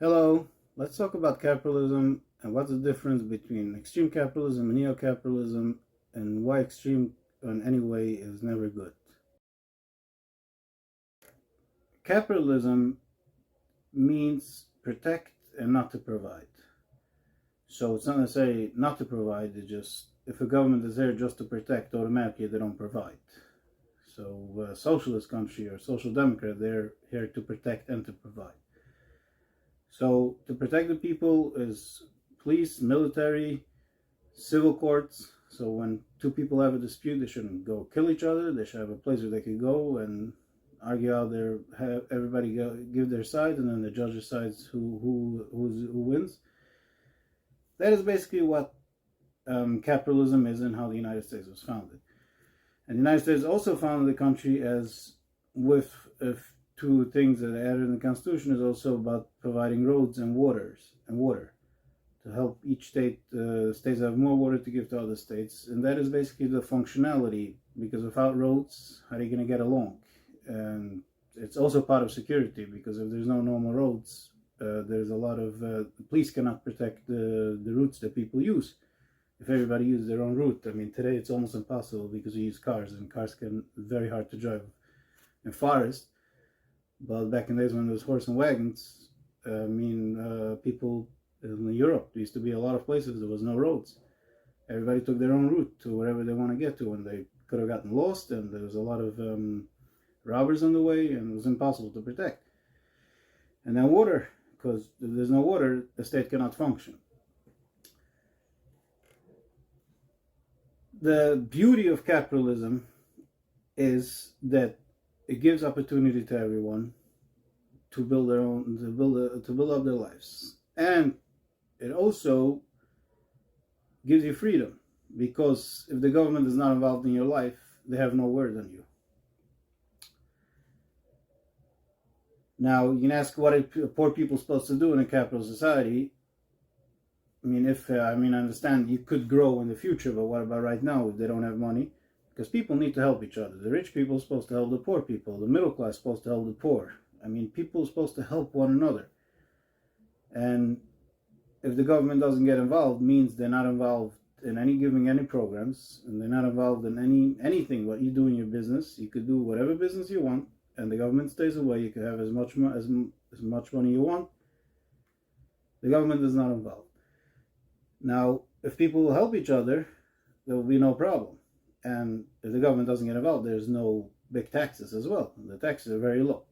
Hello, let's talk about capitalism and what's the difference between extreme capitalism and neo-capitalism and why extreme in any way is never good. Capitalism means protect and not to provide. So it's not necessarily not to provide, it's just if a government is there just to protect, automatically they don't provide. So a socialist country or social democrat, they're here to protect and to provide. So to protect the people is police, military, civil courts. So when two people have a dispute, they shouldn't go kill each other. They should have a place where they could go and argue out their have everybody give their side, and then the judge decides who wins. That is basically what capitalism is and how the United States was founded. And the United States also founded the country as with two things that are added in the Constitution is also about providing roads and water to help each state, states have more water to give to other states. And that is basically the functionality, because without roads, how are you going to get along? And it's also part of security, because if there's no normal roads, there's a lot of, the police cannot protect the routes that people use. If everybody uses their own route, I mean, today it's almost impossible because we use cars, and cars can very hard to drive in forest. But back in the days when there was horse and wagons, people in Europe, there used to be a lot of places there was no roads. Everybody took their own route to wherever they want to get to, and they could have gotten lost, and there was a lot of robbers on the way, and it was impossible to protect. And then water, because if there's no water, the state cannot function. The beauty of capitalism is that it gives opportunity to everyone to build their own, to build up their lives, and it also gives you freedom, because if the government is not involved in your life, they have no word on you. Now you can ask, what are poor people supposed to do in a capitalist society? I understand you could grow in the future, but what about right now if they don't have money? Because people need to help each other. The rich people are supposed to help the poor people. The middle class is supposed to help the poor. People are supposed to help one another. And if the government doesn't get involved, means they're not involved in giving any programs, and they're not involved in anything. What you do in your business, you could do whatever business you want, and the government stays away. You could have as much money you want. The government is not involved. Now, if people will help each other, there will be no problem. And if the government doesn't get involved, there's no big taxes as well. The taxes are very low.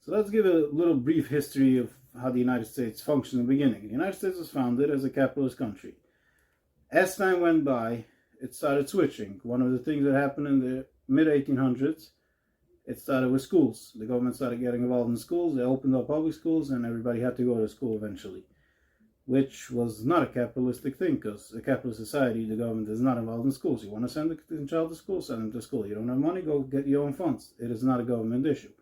So let's give a little brief history of how the United States functioned in the beginning. The United States was founded as a capitalist country. As time went by, it started switching. One of the things that happened in the mid-1800s, it started with schools. The government started getting involved in schools. They opened up public schools, and everybody had to go to school eventually, which was not a capitalistic thing, because a capitalist society, the government is not involved in schools. You want to send a child to school, send them to school. You don't have money, go get your own funds. It is not a government issue.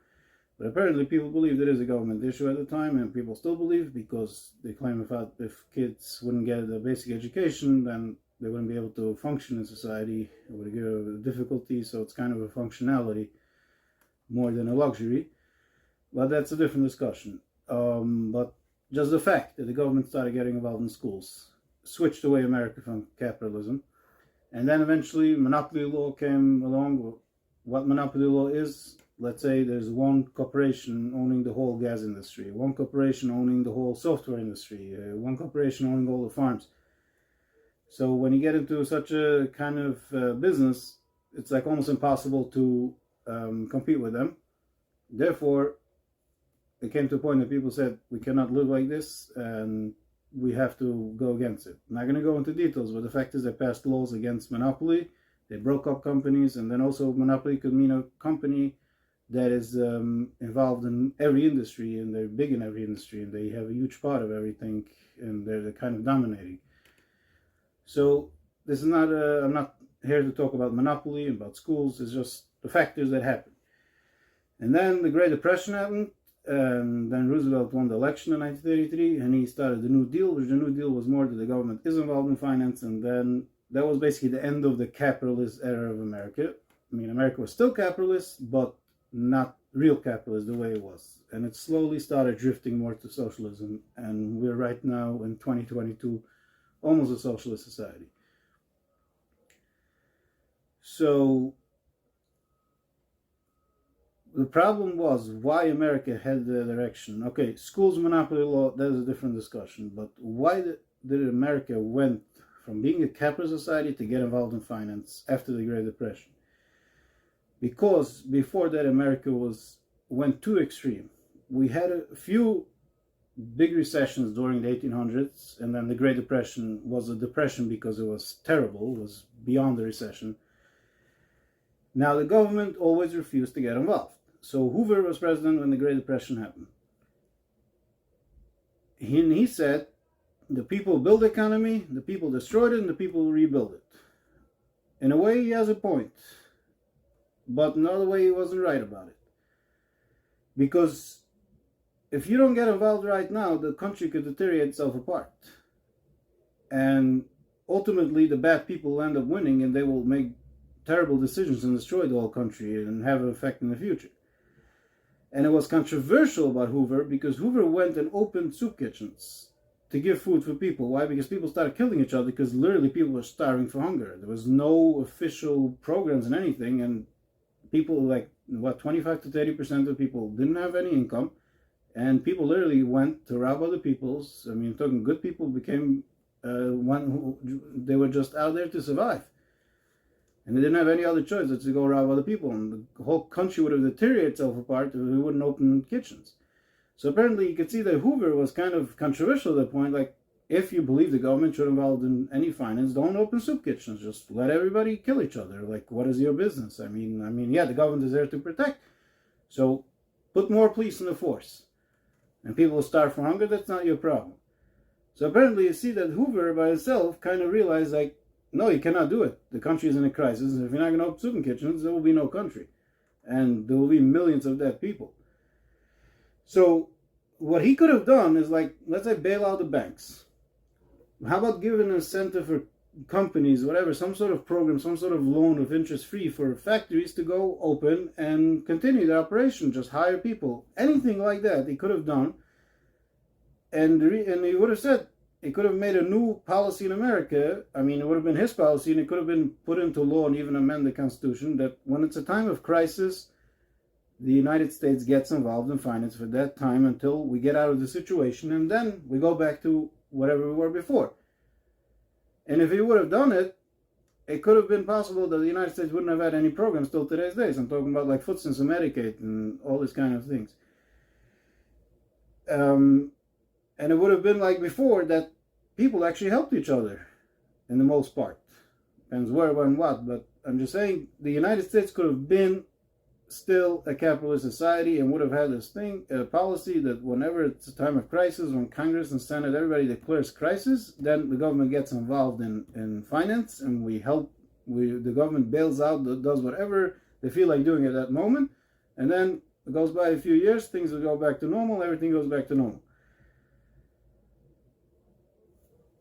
But apparently people believed it is a government issue at the time, and people still believe, because they claim if kids wouldn't get a basic education, then they wouldn't be able to function in society. It would give difficulty, so it's kind of a functionality more than a luxury. But that's a different discussion. But just the fact that the government started getting involved in schools switched away America from capitalism. And then eventually monopoly law came along. What monopoly law is, let's say there's one corporation owning the whole gas industry, one corporation owning the whole software industry, one corporation owning all the farms. So when you get into such a kind of business, it's like almost impossible to compete with them. Therefore, it came to a point that people said, we cannot live like this, and we have to go against it. I'm not going to go into details, but the fact is they passed laws against monopoly. They broke up companies, and then also monopoly could mean a company that is involved in every industry, and they're big in every industry, and they have a huge part of everything, and they're kind of dominating. So this is not, I'm not here to talk about monopoly, about schools. It's just the factors that happen. And then the Great Depression happened, and then Roosevelt won the election in 1933, and he started the New Deal, which the New Deal was more that the government is involved in finance, and then that was basically the end of the capitalist era of America. America was still capitalist, but not real capitalist the way it was. and it slowly started drifting more to socialism, and we're right now in 2022 almost a socialist society. So the problem was why America had the direction. Okay, schools monopoly law, that is a different discussion, but why did America went from being a capitalist society to get involved in finance after the Great Depression? Because before that, America went too extreme. We had a few big recessions during the 1800s, and then the Great Depression was a depression because it was terrible, it was beyond the recession. Now, the government always refused to get involved. So Hoover was president when the Great Depression happened. He said, the people build the economy, the people destroyed it, and the people rebuild it. In a way, he has a point. But another way, he wasn't right about it. Because if you don't get involved right now, the country could deteriorate itself apart. And ultimately, the bad people will end up winning, and they will make terrible decisions and destroy the whole country and have an effect in the future. And it was controversial about Hoover because Hoover went and opened soup kitchens to give food for people. Why? Because people started killing each other because literally people were starving for hunger. There was no official programs and anything, and people 25 to 30% of people didn't have any income, and people literally went to rob other people's. I mean, talking good people became they were just out there to survive. And they didn't have any other choice but to go rob other people. And the whole country would have deteriorated itself apart if we wouldn't open kitchens. So apparently you could see that Hoover was kind of controversial at that point. Like, if you believe the government should involve in any finance, don't open soup kitchens. Just let everybody kill each other. Like, what is your business? I mean, yeah, the government is there to protect. So put more police in the force. And people will starve from hunger, that's not your problem. So apparently you see that Hoover by himself kind of realized, like, no, you cannot do it. The country is in a crisis. If you're not going to open soup kitchens, there will be no country. And there will be millions of dead people. So what he could have done is, like, let's say bail out the banks. How about giving an incentive for companies, whatever, some sort of program, some sort of loan with interest free for factories to go open and continue their operation, just hire people. Anything like that he could have done. And he would have said, he could have made a new policy in America. I mean, it would have been his policy, and it could have been put into law and even amend the Constitution that when it's a time of crisis, the United States gets involved in finance for that time until we get out of the situation, and then we go back to whatever we were before. And if he would have done it, it could have been possible that the United States wouldn't have had any programs till today's days. I'm talking about like food stamps and Medicaid and all these kind of things. And it would have been like before that people actually helped each other in the most part. Depends where, when, what. But I'm just saying the United States could have been still a capitalist society and would have had this thing, a policy that whenever it's a time of crisis, when Congress and Senate, everybody declares crisis, then the government gets involved in finance, and the government bails out, does whatever they feel like doing at that moment. And then it goes by a few years, things will go back to normal, everything goes back to normal.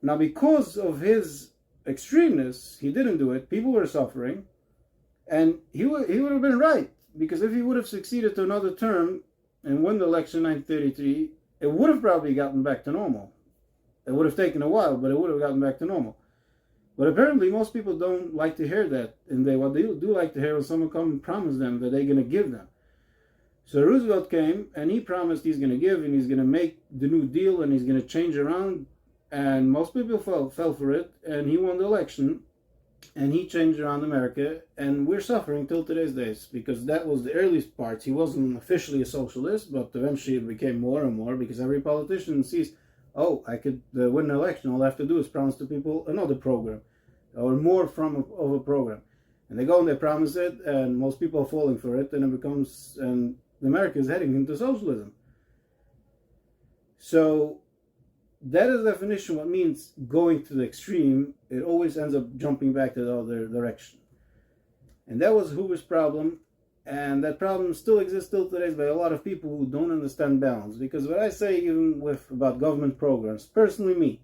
Now, because of his extremeness, he didn't do it. People were suffering. And he would have been right. Because if he would have succeeded to another term and won the election in 1933, it would have probably gotten back to normal. It would have taken a while, but it would have gotten back to normal. But apparently most people don't like to hear that. And what they do like to hear when someone comes and promises them that they're going to give them. So Roosevelt came and he promised he's going to give and he's going to make the New Deal and he's going to change around. And most people fell for it, and he won the election, and he changed around America, and we're suffering till today's days, because that was the earliest parts. He wasn't officially a socialist, but eventually it became more and more, because every politician sees, oh, I could win an election, all I have to do is promise to people another program, or more of a program. And they go and they promise it, and most people are falling for it, and it becomes, and America is heading into socialism. So that is the definition what means going to the extreme. It always ends up jumping back to the other direction. And that was Hoover's problem. And that problem still exists till today by a lot of people who don't understand balance. Because what I say even about government programs, personally me,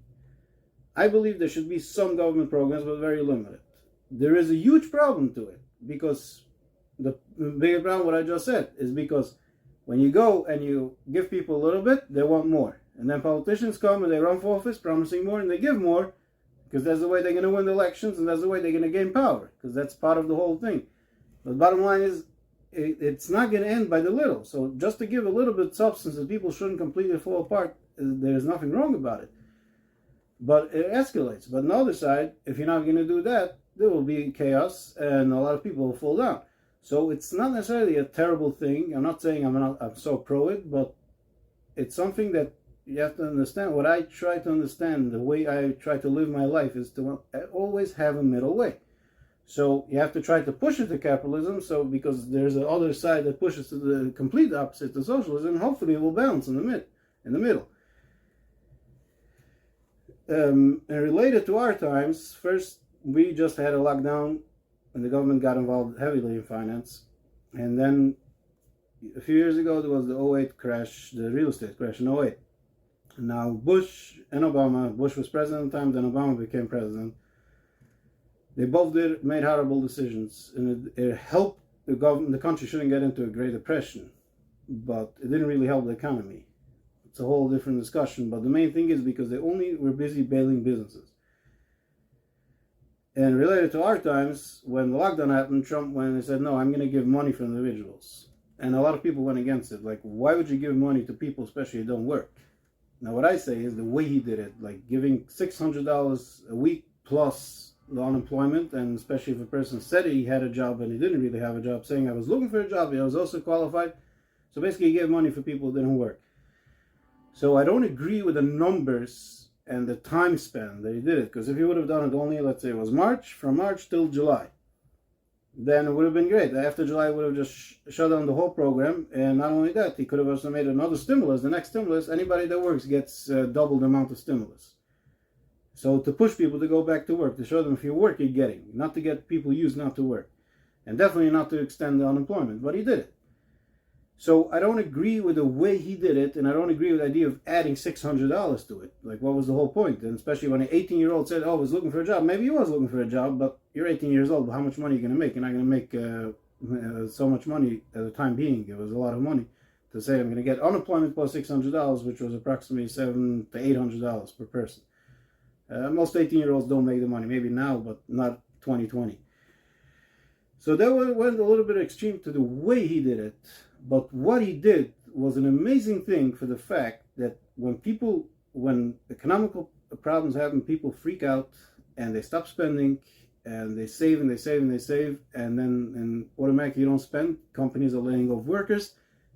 I believe there should be some government programs, but very limited. There is a huge problem to it. Because the bigger problem, what I just said, is because When you go and you give people a little bit, they want more. And then politicians come and they run for office promising more and they give more because that's the way they're going to win the elections and that's the way they're going to gain power because that's part of the whole thing. But the bottom line is it's not going to end by the little. So just to give a little bit of substance that people shouldn't completely fall apart, there's nothing wrong about it. But it escalates. But on the other side, if you're not going to do that, there will be chaos and a lot of people will fall down. So it's not necessarily a terrible thing. I'm not saying I'm so pro it, but it's something that you have to understand. What I try to understand, the way I try to live my life is to always have a middle way. So you have to try to push it to capitalism, so because there's the other side that pushes to the complete opposite to socialism, and hopefully it will balance in the middle. And related to our times, first we just had a lockdown and the government got involved heavily in finance. And then a few years ago there was the 08 crash, the real estate crash in 08. And now Bush and Obama, Bush was president at the time, then Obama became president. They both made horrible decisions, and it helped the country shouldn't get into a Great Depression, but it didn't really help the economy. It's a whole different discussion, but the main thing is because they only were busy bailing businesses. And related to our times, when the lockdown happened, Trump went and said, no, I'm going to give money for individuals. And a lot of people went against it. Like, why would you give money to people, especially who don't work? Now, what I say is the way he did it, like giving $600 a week plus the unemployment, and especially if a person said he had a job and he didn't really have a job, saying I was looking for a job, I was also qualified. So basically he gave money for people who didn't work. So I don't agree with the numbers and the time span that he did it, because if he would have done it only, let's say it was March, from March till July, then it would have been great. After July, he would have just shut down the whole program, and not only that, he could have also made another stimulus. The next stimulus, anybody that works gets double the amount of stimulus. So to push people to go back to work, to show them if you work, you're getting. Not to get people used not to work. And definitely not to extend the unemployment, but he did it. So I don't agree with the way he did it, and I don't agree with the idea of adding $600 to it. Like, what was the whole point? And especially when an 18-year-old said, oh, I was looking for a job. Maybe he was looking for a job, but you're 18 years old. But how much money are you going to make? You're not going to make so much money at the time being. It was a lot of money to say I'm going to get unemployment plus $600, which was approximately $700 to $800 per person. Most 18-year-olds don't make the money. Maybe now, but not 2020. So that went a little bit extreme to the way he did it. But what he did was an amazing thing for the fact that when economical problems happen, people freak out and they stop spending and they save and they save and they save, and then automatically you don't spend. Companies are laying off workers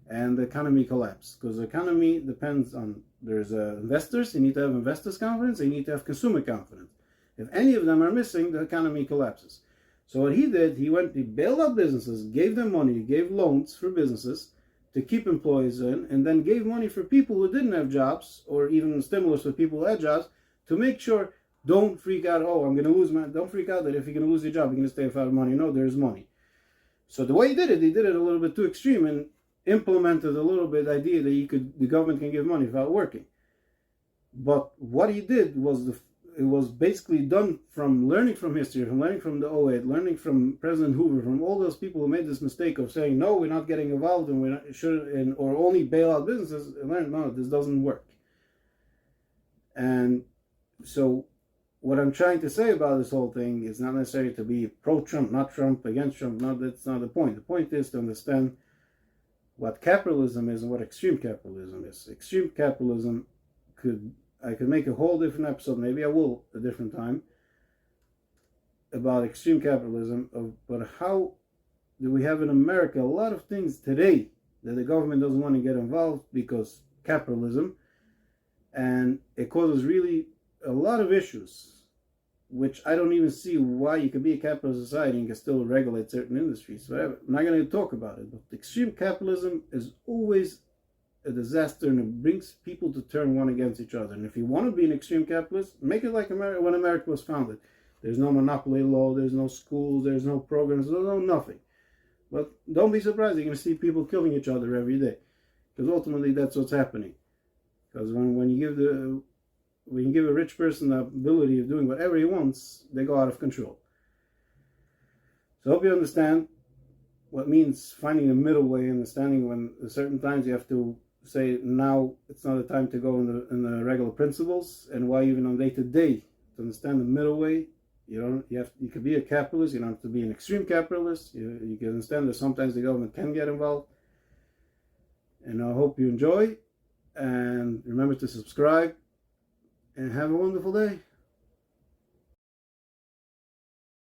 and the economy collapses, because the economy depends on, there's investors, you need to have investors' confidence, and you need to have consumer confidence. If any of them are missing, the economy collapses. So what he did, he bailed out businesses, gave them money, gave loans for businesses to keep employees in, and then gave money for people who didn't have jobs, or even stimulus for people who had jobs, to make sure, don't freak out, oh, I'm going to lose don't freak out that if you're going to lose your job, you're going to stay without money. No, there's money. So the way he did it a little bit too extreme, and implemented a little bit the idea that the government can give money without working. But what he did was it was basically done from learning from history, from learning from the 08, learning from President Hoover, from all those people who made this mistake of saying, no, we're not getting involved and we're not should, or only bail out businesses, and learn, no, this doesn't work. And so what I'm trying to say about this whole thing is not necessarily to be pro-Trump, not Trump, against Trump. No, that's not the point. The point is to understand what capitalism is and what extreme capitalism is. Extreme capitalism I could make a whole different episode, maybe I will a different time, about extreme capitalism, but how do we have in America a lot of things today that the government doesn't want to get involved because capitalism, and it causes really a lot of issues, which I don't even see why you could be a capitalist society and can still regulate certain industries. Whatever. I'm not going to talk about it, but extreme capitalism is always a disaster, and it brings people to turn one against each other. And if you want to be an extreme capitalist, make it like America, when America was founded. There's no monopoly law, there's no schools, there's no programs, there's no nothing. But don't be surprised, you're going to see people killing each other every day, because ultimately that's what's happening. Because when you give a rich person the ability of doing whatever he wants, they go out of control. So I hope you understand. what means finding the middle way, understanding when at certain times you have to say, now it's not a time to go in the regular principles, and why even on day to day, to understand the middle way. You could be a capitalist, you don't have to be an extreme capitalist. You can understand that sometimes the government can get involved. And I hope you enjoy, and remember to subscribe, and have a wonderful day.